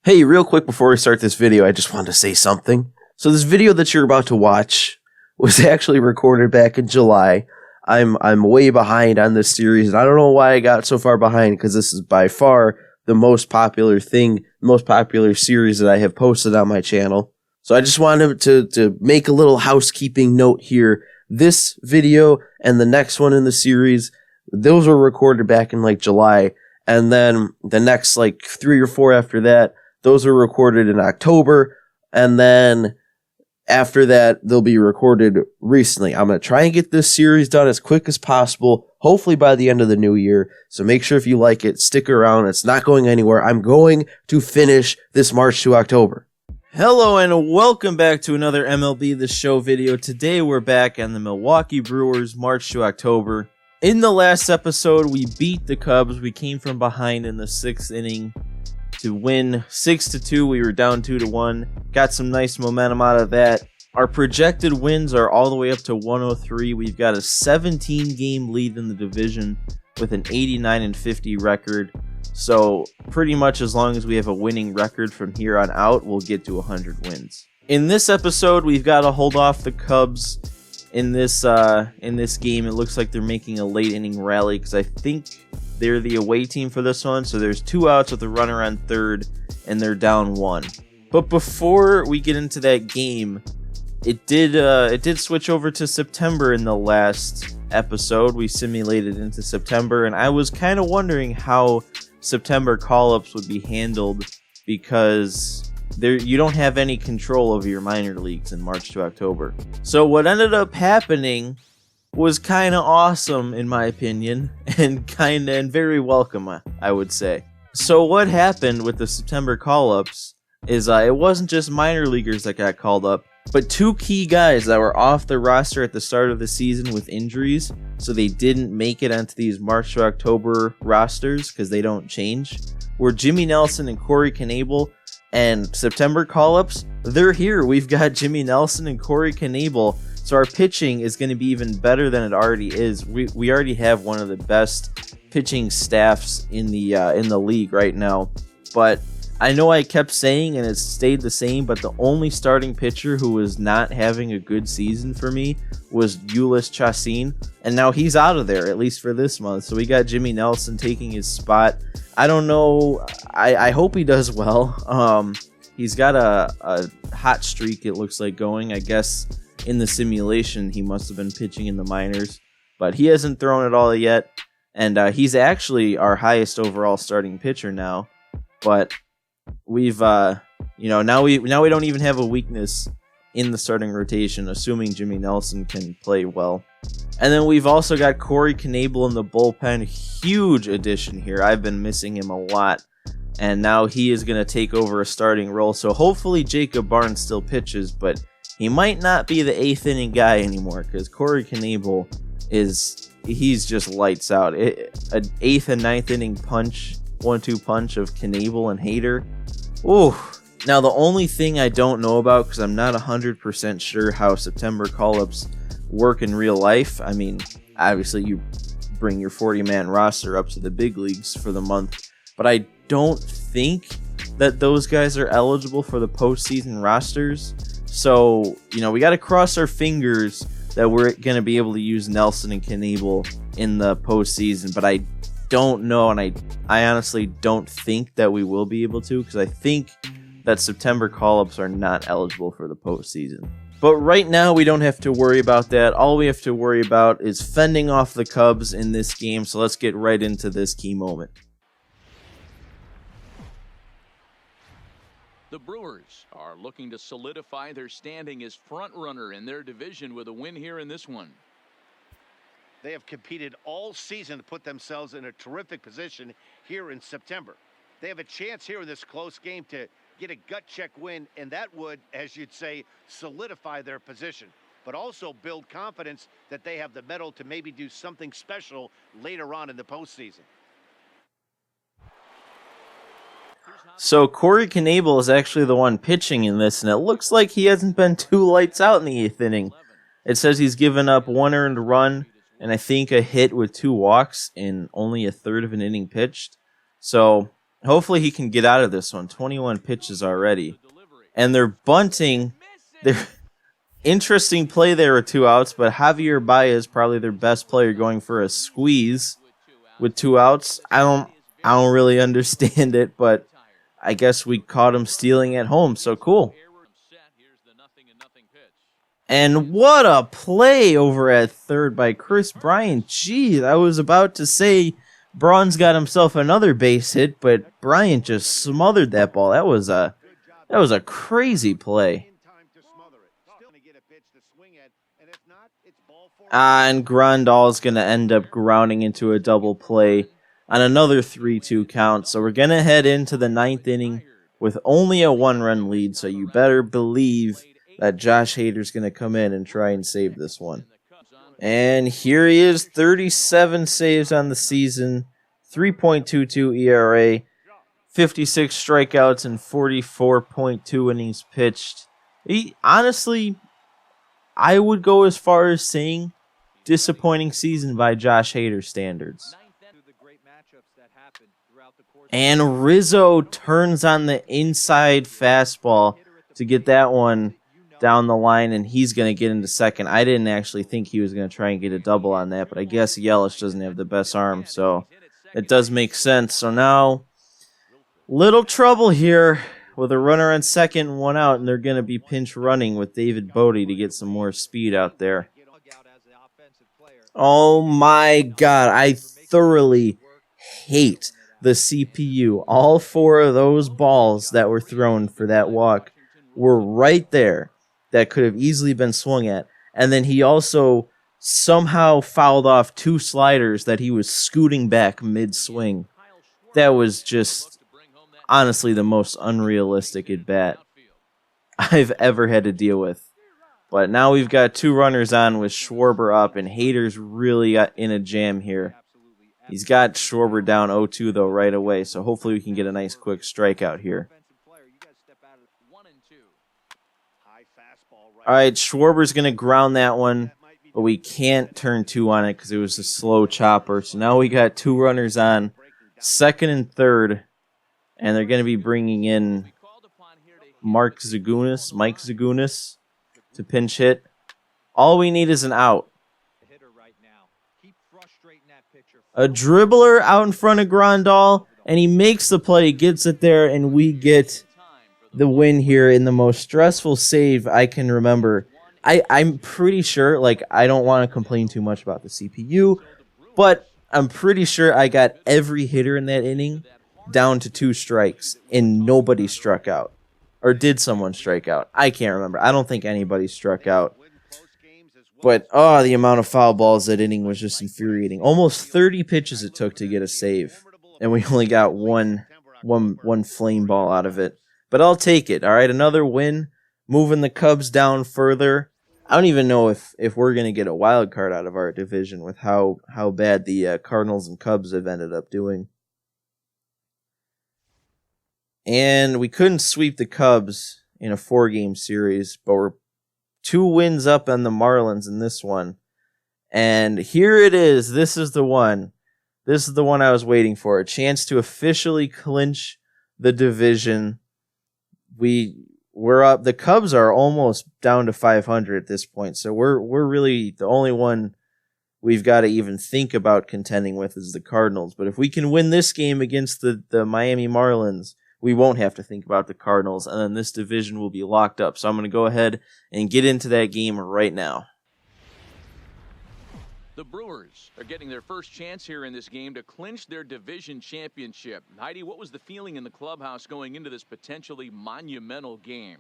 Hey, real quick before we start this video, I just wanted to say something. So this video that you're about to watch was actually recorded back in July. I'm way behind on this series, and I don't know why I got so far behind, because this is by far the most popular series that I have posted on my channel. So I just wanted to make a little housekeeping note here. This video and the next one in the series, those were recorded back in like July, and then the next like 3 or 4 after that, those were recorded in October, and then after that, they'll be recorded recently. I'm going to try and get this series done as quick as possible, hopefully by the end of the new year. So make sure if you like it, stick around. It's not going anywhere. I'm going to finish this March to October. Hello and welcome back to another MLB The Show video. Today we're back on the Milwaukee Brewers March to October. In the last episode, we beat the Cubs. We came from behind in the 6th inning to win 6-2. We were down 2-1. Got some nice momentum out of that. Our projected wins are all the way up to 103. We've got a 17-game lead in the division with an 89-50 record. So pretty much as long as we have a winning record from here on out, we'll get to 100 wins. In this episode, we've got to hold off the Cubs in this game. It looks like they're making a late inning rally because I think they're the away team for this one. So there's 2 outs with a runner on third, and they're down 1. But before we get into that game, it did switch over to September in the last episode. We simulated into September, and I was kind of wondering how September call-ups would be handled because you don't have any control over your minor leagues in March to October. So what ended up happening was kind of awesome in my opinion, and very welcome, I would say. So what happened with the September call-ups is it wasn't just minor leaguers that got called up, but 2 key guys that were off the roster at the start of the season with injuries, so they didn't make it onto these March to October rosters because they don't change, were Jimmy Nelson and Corey Knebel. And September call-ups, they're here. We've got Jimmy Nelson and Corey Knebel. So our pitching is going to be even better than it already is. We already have one of the best pitching staffs in the league right now. But I know I kept saying, and it stayed the same, but the only starting pitcher who was not having a good season for me was Ulis Chacin, and now he's out of there, at least for this month. So we got Jimmy Nelson taking his spot. I don't know. I hope he does well. He's got a hot streak, it looks like, going. I guess in the simulation, he must have been pitching in the minors, but he hasn't thrown it all yet. And he's actually our highest overall starting pitcher now. But we've, now we don't even have a weakness in the starting rotation, assuming Jimmy Nelson can play well. And then we've also got Corey Knebel in the bullpen. Huge addition here. I've been missing him a lot, and now he is going to take over a starting role. So hopefully Jacob Barnes still pitches, but he might not be the 8th inning guy anymore because Corey Knebel he's just lights out. An 8th and 9th inning punch, 1-2 punch of Knebel and Hader. Ooh. Now the only thing I don't know about, because I'm not 100% sure how September call-ups work in real life. I mean, obviously you bring your 40-man roster up to the big leagues for the month, but I don't think that those guys are eligible for the postseason rosters. So, we got to cross our fingers that we're going to be able to use Nelson and Knebel in the postseason, but I don't know, and I honestly don't think that we will be able to, because I think that September call-ups are not eligible for the postseason. But right now, we don't have to worry about that. All we have to worry about is fending off the Cubs in this game, so let's get right into this key moment. The Brewers are looking to solidify their standing as front-runner in their division with a win here in this one. They have competed all season to put themselves in a terrific position here in September. They have a chance here in this close game to get a gut check win, and that would, as you'd say, solidify their position, but also build confidence that they have the mettle to maybe do something special later on in the postseason. So Corey Knebel is actually the one pitching in this, and it looks like he hasn't been too lights out in the 8th inning. It says he's given up 1 earned run and I think a hit with 2 walks in only a third of an inning pitched. So Hopefully he can get out of this one. 21 pitches already. And they're bunting. They're interesting play there with 2 outs, but Javier Baez, probably their best player, going for a squeeze with 2 outs. I don't really understand it, but I guess we caught him stealing at home, so cool. And what a play over at third by Chris Bryant. Geez, I was about to say Braun's got himself another base hit, but Bryant just smothered that ball. That was a crazy play. And Grandal's going to end up grounding into a double play on another 3-2 count. So we're going to head into the 9th inning with only a 1-run lead. So you better believe that Josh Hader's going to come in and try and save this one. And here he is, 37 saves on the season, 3.22 ERA, 56 strikeouts, and 44.2 innings pitched. Honestly, I would go as far as saying disappointing season by Josh Hader standards. And Rizzo turns on the inside fastball to get that one down the line, and he's going to get into second. I didn't actually think he was going to try and get a double on that, but I guess Yelich doesn't have the best arm, so it does make sense. So now, little trouble here with a runner on second and 1 out, and they're going to be pinch running with David Bodie to get some more speed out there. Oh my God, I thoroughly hate the CPU. All 4 of those balls that were thrown for that walk were right there that could have easily been swung at. And then he also somehow fouled off 2 sliders that he was scooting back mid-swing. That was just honestly the most unrealistic at-bat I've ever had to deal with. But now we've got 2 runners on with Schwarber up, and Hader's really in a jam here. He's got Schwarber down 0-2 though right away, so hopefully we can get a nice quick strikeout here. All right, Schwarber's going to ground that one, but we can't turn 2 on it because it was a slow chopper. So now we got 2 runners on, second and third, and they're going to be bringing in Mike Zagunis, to pinch hit. All we need is an out. A dribbler out in front of Grandal, and he makes the play, gets it there, and we get the win here in the most stressful save I can remember. I'm pretty sure, I don't want to complain too much about the CPU, but I'm pretty sure I got every hitter in that inning down to 2 strikes, and nobody struck out. Or did someone strike out? I can't remember. I don't think anybody struck out. But, the amount of foul balls that inning was just infuriating. Almost 30 pitches it took to get a save. And we only got one flame ball out of it. But I'll take it. All right, another win. Moving the Cubs down further. I don't even know if we're going to get a wild card out of our division with how bad the Cardinals and Cubs have ended up doing. And we couldn't sweep the Cubs in a 4-game series, but we're 2 wins up on the Marlins in this one. And here it is. This is the one. This is the one I was waiting for. A chance to officially clinch the division. We're up. The Cubs are almost down to 500 at this point, so we're really the only one we've got to even think about contending with is the Cardinals. But if we can win this game against the Miami Marlins, we won't have to think about the Cardinals, and then this division will be locked up. So I'm going to go ahead and get into that game right now. The Brewers are getting their first chance here in this game to clinch their division championship. Heidi, what was the feeling in the clubhouse going into this potentially monumental game?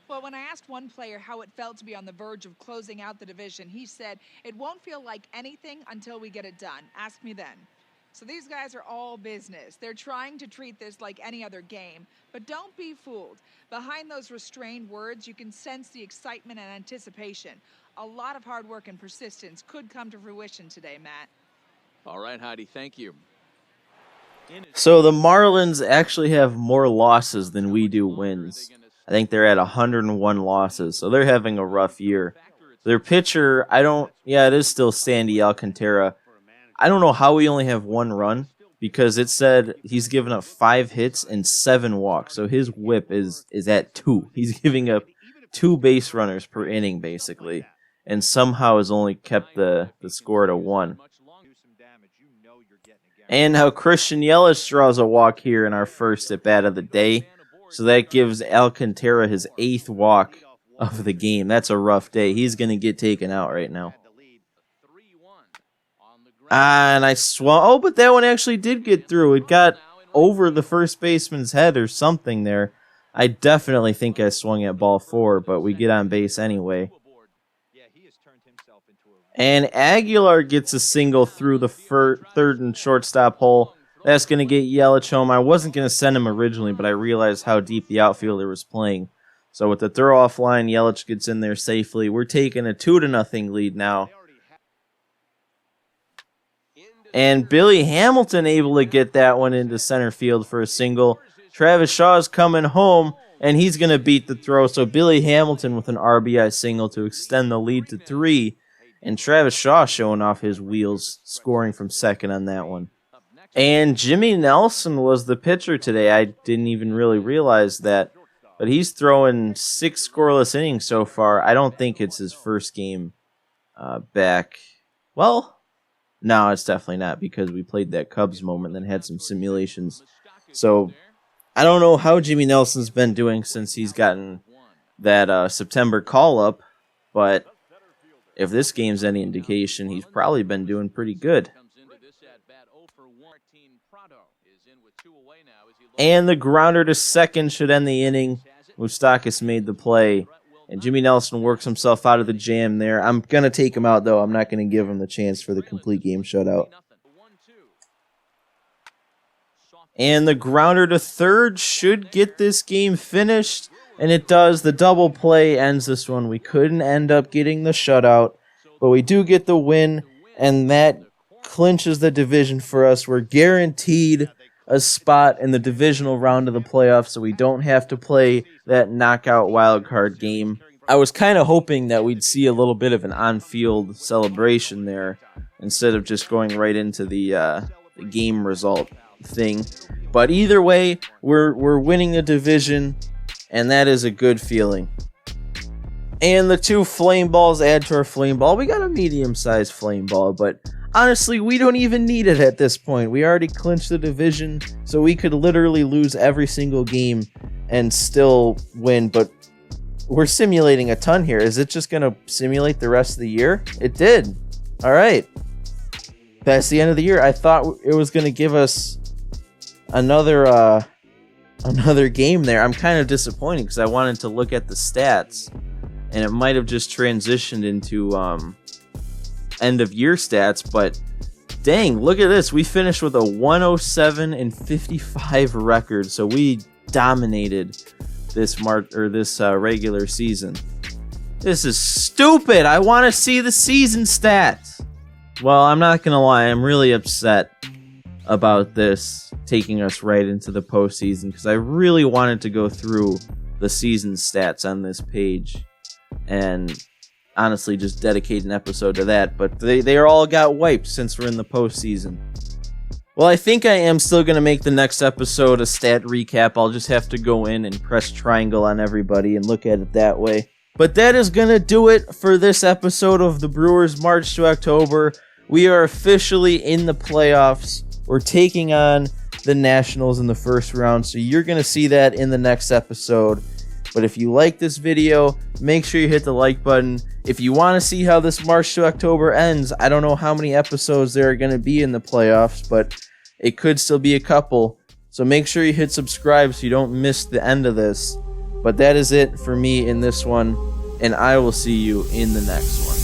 Well, when I asked one player how it felt to be on the verge of closing out the division, he said, "It won't feel like anything until we get it done. Ask me then." So these guys are all business. They're trying to treat this like any other game. But don't be fooled. Behind those restrained words, you can sense the excitement and anticipation. A lot of hard work and persistence could come to fruition today, Matt. All right, Heidi, thank you. So the Marlins actually have more losses than we do wins. I think they're at 101 losses, so they're having a rough year. Their pitcher, it is still Sandy Alcantara. I don't know how we only have 1 run. because it said he's given up 5 hits and 7 walks. So his whip is at 2. He's giving up 2 base runners per inning, basically, and somehow has only kept the score to 1. And now Christian Yelich draws a walk here in our first at bat of the day. So that gives Alcantara his 8th walk of the game. That's a rough day. He's going to get taken out right now. And I swung. Oh, but that one actually did get through. It got over the first baseman's head or something there. I definitely think I swung at ball 4, but we get on base anyway. And Aguilar gets a single through the third and shortstop hole. That's going to get Yelich home. I wasn't going to send him originally, but I realized how deep the outfielder was playing. So with the throw-off line, Yelich gets in there safely. We're taking a 2-0 lead now. And Billy Hamilton able to get that one into center field for a single. Travis Shaw's coming home, and he's going to beat the throw. So Billy Hamilton with an RBI single to extend the lead to 3. And Travis Shaw showing off his wheels, scoring from second on that one. And Jimmy Nelson was the pitcher today. I didn't even really realize that. But he's throwing 6 scoreless innings so far. I don't think it's his first game back. Well, no, it's definitely not, because we played that Cubs moment and then had some simulations. So I don't know how Jimmy Nelson's been doing since he's gotten that September call-up, but if this game's any indication, he's probably been doing pretty good. And the grounder to second should end the inning. Moustakas made the play, and Jimmy Nelson works himself out of the jam there. I'm going to take him out, though. I'm not going to give him the chance for the complete game shutout. And the grounder to third should get this game finished, and it does. The double play ends this one. We couldn't end up getting the shutout, but we do get the win, and that clinches the division for us. We're guaranteed a spot in the divisional round of the playoffs, so we don't have to play that knockout wildcard game. I was kind of hoping that we'd see a little bit of an on-field celebration there instead of just going right into the game result thing. But either way, we're winning the division, and that is a good feeling. And the 2 flame balls add to our flame ball. We got a medium-sized flame ball, but honestly, we don't even need it at this point. We already clinched the division, so we could literally lose every single game and still win, but we're simulating a ton here. Is it just going to simulate the rest of the year? It did. All right. That's the end of the year. I thought it was going to give us another game there. I'm kind of disappointed because I wanted to look at the stats, and it might have just transitioned into end of year stats, but dang, look at this. We finished with a 107-55 record, so we dominated this regular season. This is stupid. I want to see the season stats. Well, I'm not gonna lie, I'm really upset about this taking us right into the postseason because I really wanted to go through the season stats on this page and honestly just dedicate an episode to that, but they all got wiped since we're in the postseason. Well, I think I am still going to make the next episode a stat recap. I'll just have to go in and press triangle on everybody and look at it that way. But that is going to do it for this episode of the Brewers March to October. We are officially in the playoffs. We're taking on the Nationals in the first round, so you're going to see that in the next episode. But if you like this video, make sure you hit the like button. If you want to see how this March to October ends, I don't know how many episodes there are going to be in the playoffs, but it could still be a couple. So make sure you hit subscribe so you don't miss the end of this. But that is it for me in this one, and I will see you in the next one.